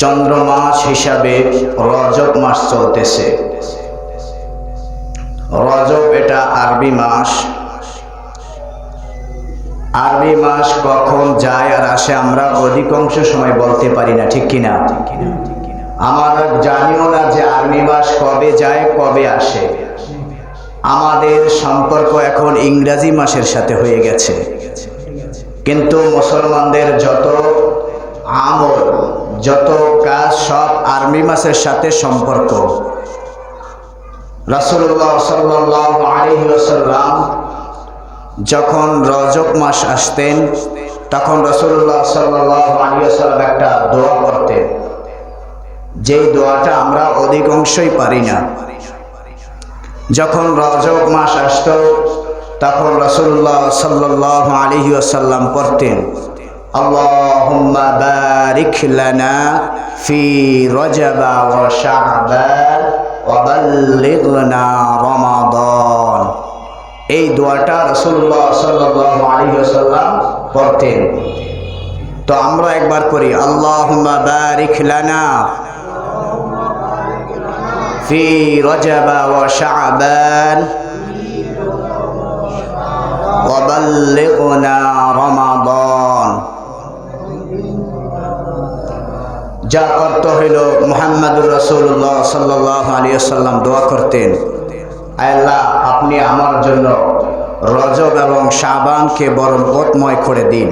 চন্দ্রমাস হিসাবে রজব মাস চলতেছে। রজব এটা আরবি মাস। আরবি মাস কখন যায় আর আসে আমরা অধিকাংশ সময় বলতে পারি না, ঠিক কিনা? আমরা জানিও না যে আরবি মাস কবে যায় কবে আসে। আমাদের সম্পর্ক এখন ইংরেজি মাসের সাথে হয়ে গেছে। কিন্তু মুসলমানদের যত আমল, যত কাজ সব আরবি মাসের সাথে সম্পর্ক। রাসূলুল্লাহ সাল্লাল্লাহু আলাইহি ওয়াসাল্লাম যখন রজব মাস আসতেন তখন রাসূলুল্লাহ সাল্লাল্লাহু আলাইহি ওয়াসাল্লাম একটা দোয়া করতেন, যেই দোয়াটা আমরা অধিকাংশই পারি না। যখন রজব মাস আসত তখন রাসূলুল্লাহ সাল্লাল্লাহু আলাইহি ওয়াসাল্লাম পড়তেন, আল্লাহুম্মা বারিক লানা ফি রজব ওয়া শাবান ওয়া বাল্লিগনা রমাদান। এই দোয়াটা রাসূলুল্লাহ সাল্লাল্লাহু আলাইহি ওয়াসাল্লাম পড়তেন। তো আমরা একবার করি, আল্লাহুম্মা বারিক লানা ফি রজব ওয়া শাবান ওয়া বাল্লিগনা রমাদান। যার অর্থ হইল মুহাম্মদুর রাসূলুল্লাহ সাল্লাল্লাহু আলাইহি ওয়াসাল্লাম দোয়া করতেন, আল্লাহ আপনি আমার জন্য রজব এবং শাবানকে বরকতময় করে দিন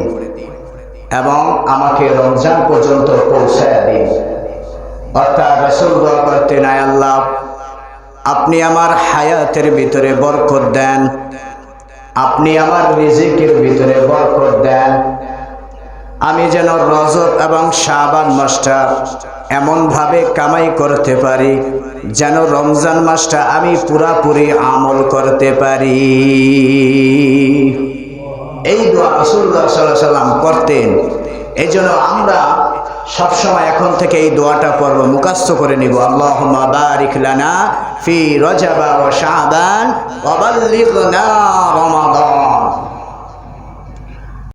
এবং আমাকে রমজান পর্যন্ত পৌঁছায় দিন। অর্থাৎ রাসূল দোয়া করতেন, আল্লাহ আপনি আমার হায়াতের ভিতরে বরকত দেন, আপনি আমার রিজিকের ভিতরে বরকত দেন, আমি যেন রজব এবং শাবান মাসটা এমনভাবে কামাই করতে পারি যেন রমজান মাসটা আমি পুরাপুরি আমল করতে পারি। এই দোয়া রাসূলুল্লাহ সাল্লাল্লাহু আলাইহি ওয়াসাল্লাম করতেন। এই জন্য আমরা সবসময় এখন থেকে এই দোয়াটা পড়ব, মুখস্থ করে নিব, আল্লাহুম্মা বারিক লানা ফি রজব ওয়া শাবান ওয়া বাল্লিগনা রমাদান।